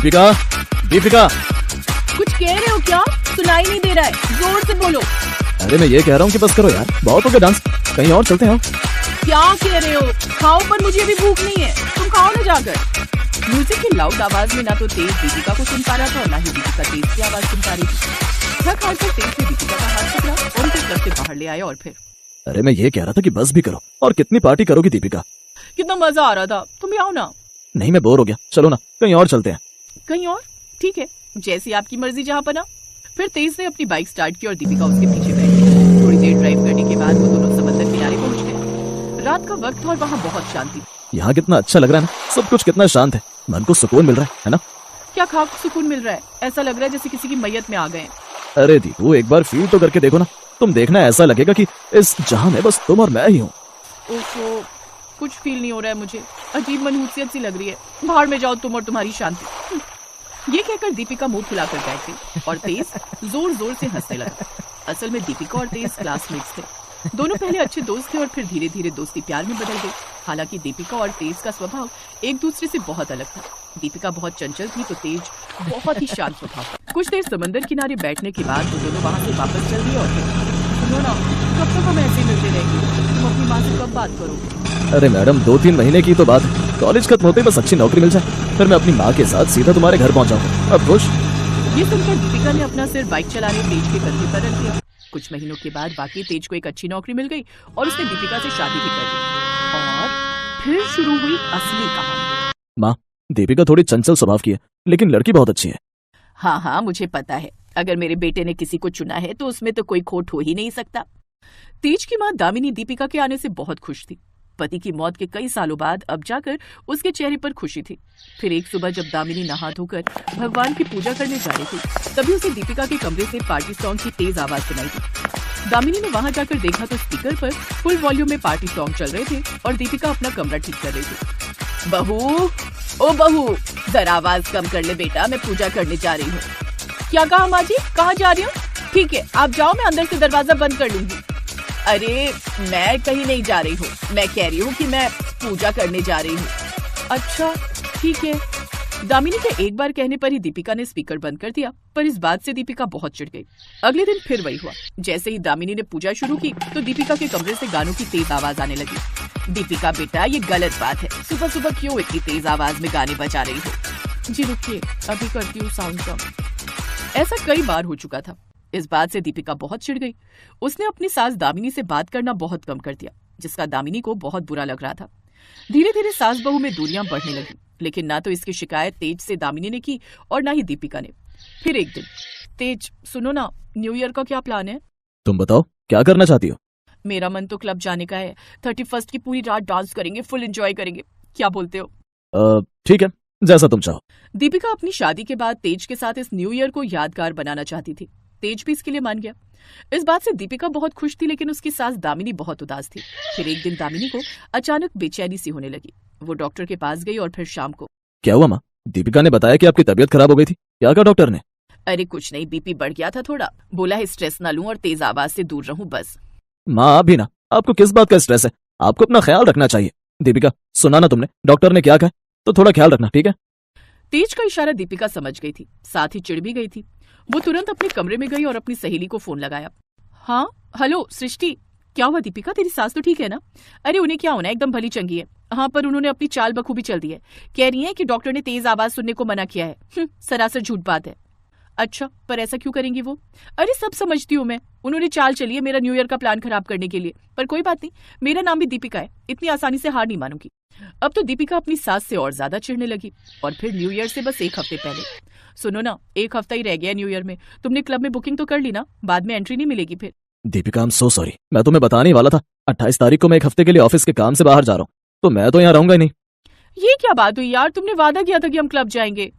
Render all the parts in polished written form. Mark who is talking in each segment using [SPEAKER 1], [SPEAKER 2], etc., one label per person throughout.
[SPEAKER 1] दीपिका, दीपिका।
[SPEAKER 2] कुछ कह रहे हो क्या? सुनाई नहीं दे रहा है, जोर से बोलो।
[SPEAKER 1] अरे मैं ये कह रहा हूँ कि बस करो यार, बहुत हो गया डांस, कहीं और चलते हैं।
[SPEAKER 2] क्या कह रहे हो? खाओ, पर मुझे अभी भूख नहीं है, तुम खाओ ना जाकर। म्यूजिक की लाउड आवाज में ना तो तेज दीपिका को सुन पा रहा था और ना ही दीपिका तेज की आवाज सुन पा रही थी। थक हार कर तेज ने दीपिका का हाथ पकड़ा और उसे क्लब से बाहर ले आया और फिर
[SPEAKER 1] अरे मैं ये कह रहा था कि बस भी करो, और कितनी पार्टी करोगी दीपिका?
[SPEAKER 2] कितना मजा आ रहा था, तुम भी आओ ना।
[SPEAKER 1] नहीं मैं बोर हो गया, चलो ना कहीं और चलते हैं।
[SPEAKER 2] कहीं और? ठीक है, जैसी आपकी मर्जी, जहाँ पना। फिर तेज ने अपनी बाइक स्टार्ट की और दीपिका उसके पीछे बैठी। थोड़ी देर ड्राइव करने के बाद वो दोनों समंदर किनारे पहुंच गए। रात का वक्त और वहाँ बहुत शांति।
[SPEAKER 1] यहाँ कितना अच्छा लग रहा है ना, सब कुछ कितना शांत है, मन को सुकून मिल रहा है ना?
[SPEAKER 2] क्या खाक सुकून मिल रहा है? ऐसा लग रहा है जैसे किसी की मैयत में आ गए।
[SPEAKER 1] अरे दीपू, एक बार फील तो करके देखो ना, तुम देखना ऐसा लगेगा कि इस जहां में बस तुम और मैं ही हूँ।
[SPEAKER 2] ओहो, कुछ फील नहीं हो रहा है मुझे, अजीब मनहूसियत सी लग रही है। बाहर में जाओ तुम और तुम्हारी शांति। ये कहकर दीपिका मुंह फुलाकर बैठ गई और तेज जोर जोर से हंसने लगा। असल में दीपिका और तेज क्लासमेट्स थे। दोनों पहले अच्छे दोस्त थे और फिर धीरे धीरे दोस्ती प्यार में बदल गई। हालांकि दीपिका और तेज का स्वभाव एक दूसरे से बहुत अलग था। दीपिका बहुत चंचल थी तो तेज बहुत ही शांत स्वभाव। कुछ देर समंदर किनारे बैठने के बाद वो दोनों वहाँ से वापस चल दिए और सुनो ना, कब तक हम ऐसे मिलते रहेंगे? तुम अपनी माँ से कब बात करोगे?
[SPEAKER 1] अरे मैडम, 2-3 महीने की तो बात है, कॉलेज खत्म होते बस अच्छी नौकरी मिल जाए, फिर मैं अपनी माँ के साथ सीधा तुम्हारे घर पहुँच जाऊंगा। अब खुश?
[SPEAKER 2] ये सुनकर दीपिका ने अपना सिर बाइक चला रहे तेज के कंधे पर रख दिया। कुछ महीनों के बाद बाकी तेज को एक अच्छी नौकरी मिल गई और उसने दीपिका से शादी भी कर ली। और फिर शुरू हुई असली कहानी।
[SPEAKER 1] माँ, दीपिका थोड़ी चंचल स्वभाव की है, लेकिन लड़की बहुत अच्छी है।
[SPEAKER 2] हाँ हाँ, मुझे पता है। अगर मेरे बेटे ने किसी को चुना है तो उसमें तो कोई खोट हो ही नहीं सकता। तेज की माँ दामिनी दीपिका के आने से बहुत खुश थी। पति की मौत के कई सालों बाद अब जाकर उसके चेहरे पर खुशी थी। फिर एक सुबह जब दामिनी नहा धोकर भगवान की पूजा करने जा रही थी, तभी उसे दीपिका के कमरे से पार्टी सॉन्ग की तेज आवाज सुनाई दी। दामिनी ने वहां जाकर देखा तो स्पीकर पर फुल वॉल्यूम में पार्टी सॉन्ग चल रहे थे और दीपिका अपना कमरा ठीक कर रही थी। बहू, ओ बहू, जरा आवाज कम कर ले बेटा, मैं पूजा करने जा रही हूँ। क्या कहा माँ जी? कहाँ जा रही हूँ? ठीक है, आप जाओ, मैं अंदर से दरवाजा बंद कर लूंगी। अरे मैं कहीं नहीं जा रही हूँ, मैं कह रही हूँ कि मैं पूजा करने जा रही हूँ। अच्छा ठीक है। दामिनी के एक बार कहने पर ही दीपिका ने स्पीकर बंद कर दिया, पर इस बात से दीपिका बहुत चिढ़ गई। अगले दिन फिर वही हुआ। जैसे ही दामिनी ने पूजा शुरू की तो दीपिका के कमरे से गानों की तेज आवाज आने लगी। दीपिका बेटा, ये गलत बात है, सुबह सुबह क्यों इतनी तेज आवाज में गाने बजा रही हो? जी रुकिए, अभी करती हूँ साउंड कम। ऐसा कई बार हो चुका था। इस बात से दीपिका बहुत चिढ़ गई। उसने अपनी सास दामिनी से बात करना बहुत कम कर दिया, जिसका दामिनी को बहुत बुरा लग रहा था। धीरे धीरे सास बहू में दूरियां बढ़ने लगी, लेकिन ना तो इसकी शिकायत तेज से दामिनी ने की और ना ही दीपिका ने। फिर एक दिन, तेज सुनो ना, न्यू ईयर का क्या प्लान है?
[SPEAKER 1] तुम बताओ, क्या करना चाहती हो?
[SPEAKER 2] मेरा मन तो क्लब जाने का है। 31 की पूरी रात डांस करेंगे, फुल एंजॉय करेंगे। क्या बोलते हो?
[SPEAKER 1] ठीक है, जैसा तुम चाहो।
[SPEAKER 2] दीपिका अपनी शादी के बाद तेज के साथ इस न्यू ईयर को यादगार बनाना चाहती थी। तेज भी इसके लिए मान गया। इस बात से दीपिका बहुत खुश थी, लेकिन उसकी सास दामिनी बहुत उदास थी। फिर एक दिन दामिनी को अचानक बेचैनी सी होने लगी। वो डॉक्टर के पास गई और फिर शाम को।
[SPEAKER 1] क्या हुआ माँ? दीपिका ने बताया कि आपकी तबीयत खराब हो गई थी, क्या कहा डॉक्टर ने?
[SPEAKER 2] अरे कुछ नहीं, बीपी बढ़ गया था थोड़ा। बोला है स्ट्रेस ना लूं और तेज आवाज से दूर रहूं बस।
[SPEAKER 1] माँ आप भी ना, आपको किस बात का स्ट्रेस है? आपको अपना ख्याल रखना चाहिए। दीपिका सुना ना तुमने, डॉक्टर ने क्या कहा, तो थोड़ा ख्याल रखना, ठीक है?
[SPEAKER 2] तेज का इशारा दीपिका समझ गई थी, साथ ही चिढ़ भी गई थी। वो तुरंत अपने कमरे में गई और अपनी सहेली को फोन लगाया। हाँ हेलो सृष्टि, क्या हुआ दीपिका, तेरी सास तो ठीक है ना? अरे उन्हें क्या होना, एकदम भली चंगी है। हाँ, पर उन्होंने अपनी चाल बखूबी चल दी है। कह रही है कि डॉक्टर ने तेज आवाज सुनने को मना किया है। सरासर झूठ बात है। अच्छा, पर ऐसा क्यों करेंगी वो? अरे सब समझती हूँ मैं, उन्होंने चाल चली है मेरा न्यू ईयर का प्लान खराब करने के लिए। पर कोई बात नहीं, मेरा नाम भी दीपिका है, इतनी आसानी से हार नहीं मानूंगी। अब तो दीपिका अपनी सास से और ज्यादा चिढ़ने लगी। और फिर न्यू ईयर से बस एक हफ्ते पहले, सुनो ना, एक हफ्ता ही रह गया न्यू ईयर में, तुमने क्लब में बुकिंग तो कर ली ना? बाद में एंट्री नहीं मिलेगी फिर।
[SPEAKER 1] Deepika I am so sorry, मैं तुम्हें बताने ही वाला था। 28 तारीख को मैं एक हफ्ते के लिए ऑफिस के काम से बाहर जा रहा हूँ, तो मैं तो यहाँ रहूंगा ही नहीं।
[SPEAKER 2] ये क्या बात हुई यार, तुमने वादा किया था कि हम क्लब जाएंगे।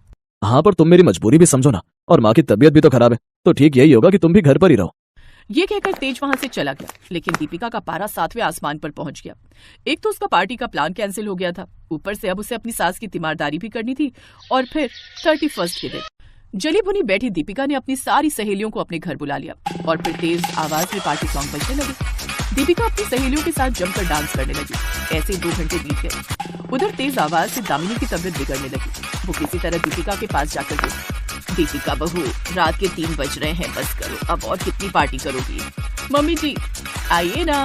[SPEAKER 1] हाँ, पर तुम मेरी मजबूरी भी समझो ना, और माँ की तबीयत भी तो खराब है, तो ठीक यही होगा कि तुम भी घर पर ही रहो।
[SPEAKER 2] ये कहकर तेज वहां से चला गया, लेकिन दीपिका का पारा 7वें आसमान पर पहुंच गया। एक तो उसका पार्टी का प्लान कैंसिल हो गया था, ऊपर से अब उसे अपनी सास की तीमारदारी भी करनी थी। और फिर 31 के दिन जली भुनी बैठी दीपिका ने अपनी सारी सहेलियों को अपने घर बुला लिया और फिर तेज आवाज में पार्टी सॉन्ग बजने लगे। दीपिका अपनी सहेलियों के साथ जमकर डांस करने लगी। ऐसे 2 घंटे बीत गए। उधर तेज आवाज से दामिनी की तबीयत बिगड़ने लगी। वो किसी तरह दीपिका के पास जाकर गई। दीपिका बहू, रात के 3 बज रहे हैं, बस करो, अब और कितनी पार्टी करोगी? मम्मी जी आइए ना,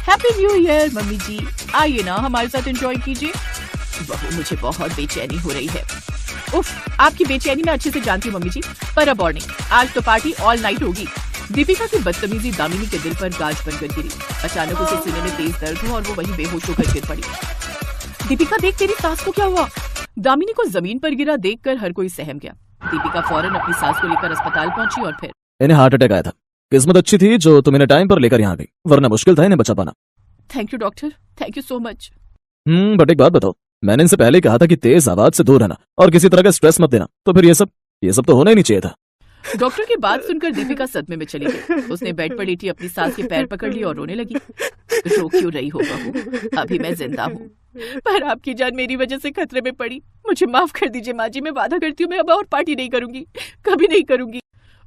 [SPEAKER 2] हैप्पी न्यू ईयर। मम्मी जी आइए ना, हमारे साथ एंजॉय कीजिए। बहू, मुझे बहुत बेचैनी हो रही है। उफ, आपकी बेचैनी मैं अच्छे से जानती हूँ मम्मी जी, पर अब और नहीं, आज तो पार्टी ऑल नाइट होगी। दीपिका की बदतमीजी दामिनी के दिल पर गाज बनकर गिरी। अचानक उसे सीने में तेज दर्द हुआ और वो वहीं बेहोश होकर गिर पड़ी। दीपिका देख, तेरी सास को क्या हुआ? दामिनी को जमीन पर गिरा देखकर हर कोई सहम गया। दीपिका फौरन अपनी सास को लेकर अस्पताल पहुंची और फिर
[SPEAKER 1] इन्हें हार्ट अटैक आया था। किस्मत अच्छी थी जो तुम इन्हें टाइम पर लेकर यहाँ गई, वरना मुश्किल था इन्हें बचा पाना।
[SPEAKER 2] Thank you doctor, thank you so much.
[SPEAKER 1] But एक बात बताओ, मैंने इनसे पहले कहा था कि तेज आवाज से दूर रहना और किसी तरह का स्ट्रेस मत देना, तो फिर ये सब तो होना ही नहीं चाहिए था।
[SPEAKER 2] डॉक्टर की बात सुनकर दीपिका सदमे में चली गई। उसने बेड पर लेटी अपनी सास के पैर पकड़ लिए और रोने लगी। रो क्यों रही हो बहू, अभी मैं जिंदा हूँ, पर आपकी जान मेरी वजह से खतरे में पड़ी। मुझे माफ कर दीजिए माँ जी, मैं वादा करती हूँ मैं अब और पार्टी नहीं करूंगी, कभी नहीं करूंगी।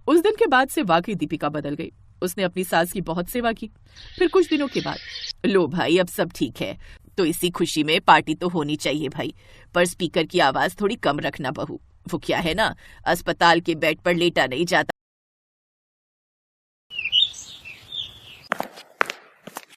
[SPEAKER 2] उस दिन के बाद से वाकई दीपिका बदल गई। उसने अपनी सास की बहुत सेवा की। फिर कुछ दिनों के बाद, लो भाई अब सब ठीक है, तो इसी खुशी में पार्टी तो होनी चाहिए भाई, पर स्पीकर की आवाज थोड़ी कम रखना बहू। वो क्या है ना, अस्पताल के बेड पर लेटा नहीं जाता।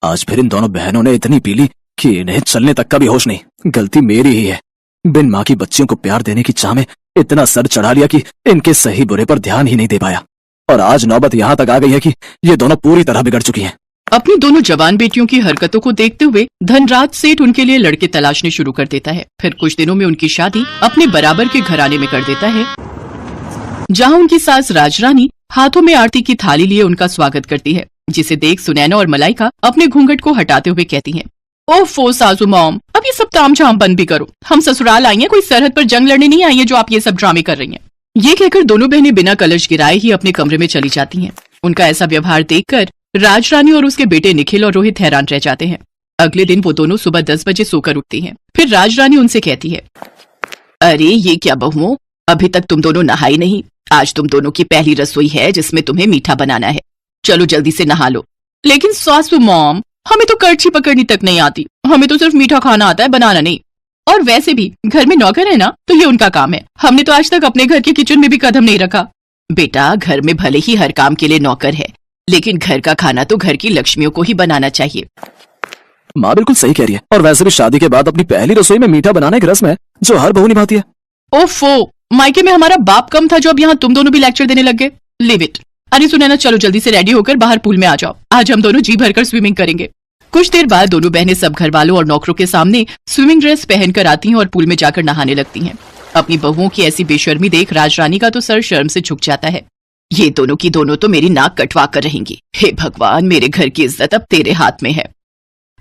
[SPEAKER 1] आज फिर इन दोनों बहनों ने इतनी पी ली कि इन्हें चलने तक का भी होश नहीं। गलती मेरी ही है, बिन माँ की बच्चियों को प्यार देने की चाह में इतना सर चढ़ा लिया कि इनके सही बुरे पर ध्यान ही नहीं दे पाया। और आज नौबत यहाँ तक आ गई है कि ये दोनों पूरी तरह बिगड़ चुकी हैं।
[SPEAKER 2] अपनी दोनों जवान बेटियों की हरकतों को देखते हुए धनराज सेठ उनके लिए लड़के तलाशने शुरू कर देता है। फिर कुछ दिनों में उनकी शादी अपने बराबर के घराने में कर देता है, जहां उनकी सास राजरानी हाथों में आरती की थाली लिए उनका स्वागत करती है, जिसे देख सुनैना और मलाइका अपने घूंघट को हटाते हुए कहती हैं, ओफो सासू मॉम, अब ये सब तामझाम बंद भी करो। हम ससुराल आई हैं, कोई सरहद पर जंग लड़ने नहीं आई है जो आप ये सब ड्रामे कर रही हैं। ये कहकर दोनों बहनें बिना कलश गिराए ही अपने कमरे में चली जाती हैं। उनका ऐसा व्यवहार देखकर राजरानी और उसके बेटे निखिल और रोहित हैरान रह जाते हैं। अगले दिन वो दोनों सुबह 10 बजे सोकर उठती हैं। फिर राजरानी उनसे कहती है, अरे ये क्या बहुओं, अभी तक तुम दोनों नहाई नहीं। आज तुम दोनों की पहली रसोई है जिसमें तुम्हें मीठा बनाना है। चलो जल्दी से नहा लो। लेकिन सासू मॉम, हमें तो कड़छी पकड़नी तक नहीं आती, हमें तो सिर्फ मीठा खाना आता है, बनाना नहीं। और वैसे भी घर में नौकर है ना, तो ये उनका काम है। हमने तो आज तक अपने घर के किचन में भी कदम नहीं रखा। बेटा, घर में भले ही हर काम के लिए नौकर है, लेकिन घर का खाना तो घर की लक्ष्मियों को ही बनाना चाहिए।
[SPEAKER 1] माँ बिल्कुल सही कह रही है, और वैसे भी शादी के बाद अपनी पहली रसोई में मीठा बनाना एक रस्म है जो हर बहू निभाती है।
[SPEAKER 2] ओफो, मायके में हमारा बाप कम था जो अब यहाँ तुम दोनों भी लेक्चर देने लग गए। Live it. अरे सुनैना, चलो जल्दी से रेडी होकर बाहर पूल में आ जाओ, आज हम दोनों जी भरकर स्विमिंग करेंगे। कुछ देर बाद दोनों बहनें सब घर वालों और नौकरों के सामने स्विमिंग ड्रेस पहनकर आती हैं और पूल में जाकर नहाने लगती हैं। अपनी बहुओं की ऐसी बेशर्मी देख राजरानी का तो सर शर्म से झुक जाता है। ये दोनों की दोनों तो मेरी नाक कटवा कर रहेंगी। हे भगवान, मेरे घर की इज्जत अब तेरे हाथ में है।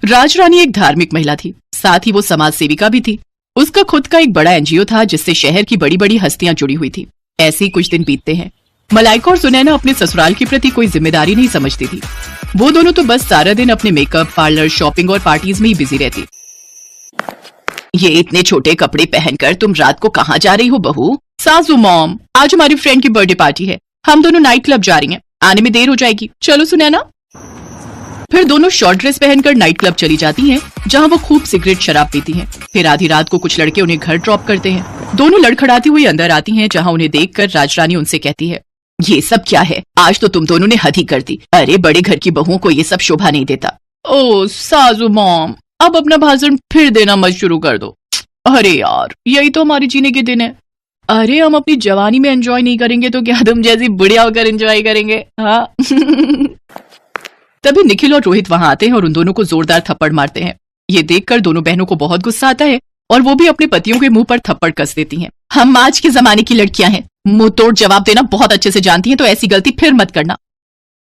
[SPEAKER 2] राजरानी एक धार्मिक महिला थी, साथ ही वो समाज सेविका भी थी। उसका खुद का एक बड़ा एनजीओ था जिससे शहर की बड़ी बड़ी हस्तियां जुड़ी हुई थी। ऐसे ही कुछ दिन बीतते हैं। मलाइका और सुनैना अपने ससुराल के प्रति कोई जिम्मेदारी नहीं समझती थी। वो दोनों तो बस सारा दिन अपने मेकअप, पार्लर, शॉपिंग और पार्टीज में ही बिजी रहती। ये इतने छोटे कपड़े पहनकर तुम रात को कहाँ जा रही हो बहू? सासू मॉम, आज हमारी फ्रेंड की बर्थडे पार्टी है, हम दोनों नाइट क्लब जा रही हैं, आने में देर हो जाएगी, चलो सुनैना। फिर दोनों शॉर्ट ड्रेस पहनकर नाइट क्लब चली जाती हैं, जहां वो खूब सिगरेट शराब पीती हैं। फिर आधी रात को कुछ लड़के उन्हें घर ड्रॉप करते हैं। दोनों लड़खड़ाती हुई अंदर आती हैं, जहां उन्हें देखकर राजरानी उनसे कहती है, ये सब क्या है? आज तो तुम दोनों ने हद ही कर दी। अरे बड़े घर की बहुओं को ये सब शोभा नहीं देता। ओ सासू मॉम, अब अपना भाषण फिर देना मत शुरू कर दो। अरे यार, यही तो हमारे जीने के दिन है। अरे हम अपनी जवानी में एंजॉय नहीं करेंगे तो क्या तुम जैसी बुढ़िया होकर एंजॉय करेंगे? हाँ। तभी निखिल और रोहित वहां आते हैं और उन दोनों को जोरदार थप्पड़ मारते हैं। ये देखकर दोनों बहनों को बहुत गुस्सा आता है और वो भी अपने पतियों के मुंह पर थप्पड़ कस देती हैं। हम आज के जमाने की लड़कियां हैं, मुंह तोड़ जवाब देना बहुत अच्छे से जानती हैं, तो ऐसी गलती फिर मत करना।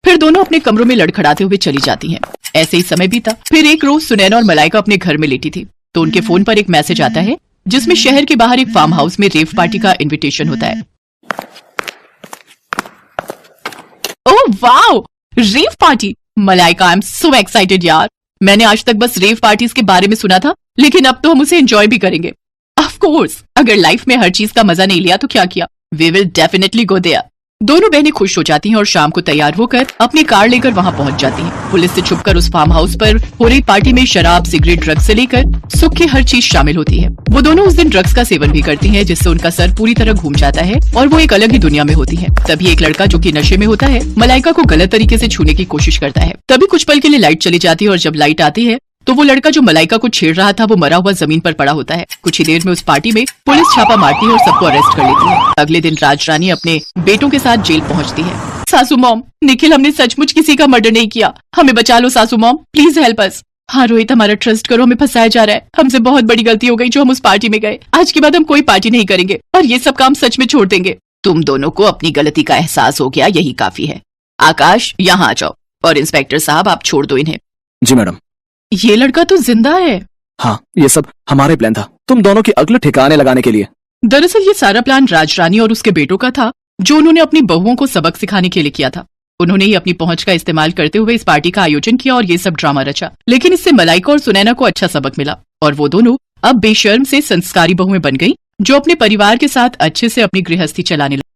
[SPEAKER 2] फिर दोनों अपने कमरों में लड़खड़ाते हुए चली जाती हैं। ऐसे ही समय बीता। फिर एक रोज सुनैना और मलाइका अपने घर में लेटी थी तो उनके फोन पर एक मैसेज आता है जिसमें शहर के बाहर एक फार्म हाउस में रेव पार्टी का इनविटेशन होता है। Oh wow, rave party! Malaika, I am so excited यार। मैंने आज तक बस रेव पार्टीज के बारे में सुना था, लेकिन अब तो हम उसे एंजॉय भी करेंगे। ऑफ कोर्स, अगर लाइफ में हर चीज का मजा नहीं लिया तो क्या किया? We will definitely go there. दोनों बहनें खुश हो जाती हैं और शाम को तैयार होकर अपनी कार लेकर वहां पहुंच जाती हैं। पुलिस से छुपकर उस फार्म हाउस पर हो रही पार्टी में शराब, सिगरेट, ड्रग्स से लेकर सुख की हर चीज शामिल होती है। वो दोनों उस दिन ड्रग्स का सेवन भी करती हैं, जिससे उनका सर पूरी तरह घूम जाता है और वो एक अलग ही दुनिया में होती है। तभी एक लड़का जो कि नशे में होता है, मलाइका को गलत तरीके से छूने की कोशिश करता है। तभी कुछ पल के लिए लाइट चली जाती है और जब लाइट आती है तो वो लड़का जो मलाइका को छेड़ रहा था वो मरा हुआ जमीन पर पड़ा होता है। कुछ ही देर में उस पार्टी में पुलिस छापा मारती है और सबको अरेस्ट कर लेती है। अगले दिन राजरानी अपने बेटों के साथ जेल पहुंचती है। सासू मॉम, निखिल, हमने सचमुच किसी का मर्डर नहीं किया, हमें बचा लो सासू मॉम, प्लीज हेल्प अस। हाँ रोहित, हमारा ट्रस्ट करो, हमें फंसाया जा रहा है। हमसे बहुत बड़ी गलती हो गई जो हम उस पार्टी में गए। आज के बाद हम कोई पार्टी नहीं करेंगे और ये सब काम सच में छोड़ देंगे। तुम दोनों को अपनी गलती का एहसास हो गया, यही काफी है। आकाश, यहाँ आ जाओ और इंस्पेक्टर साहब आप छोड़ दो इन्हें।
[SPEAKER 1] जी मैडम।
[SPEAKER 2] ये लड़का तो जिंदा है।
[SPEAKER 1] हाँ, ये सब हमारे प्लान था, तुम दोनों की अक्ल ठिकाने लगाने के लिए।
[SPEAKER 2] दरअसल ये सारा प्लान राजरानी और उसके बेटों का था, जो उन्होंने अपनी बहुओं को सबक सिखाने के लिए किया था। उन्होंने ही अपनी पहुंच का इस्तेमाल करते हुए इस पार्टी का आयोजन किया और ये सब ड्रामा रचा। लेकिन इससे मलाइका और सुनैना को अच्छा सबक मिला और वो दोनों अब बेशर्म से संस्कारी बहुएं बन गई, जो अपने परिवार के साथ अच्छे से अपनी गृहस्थी चलाने लगी।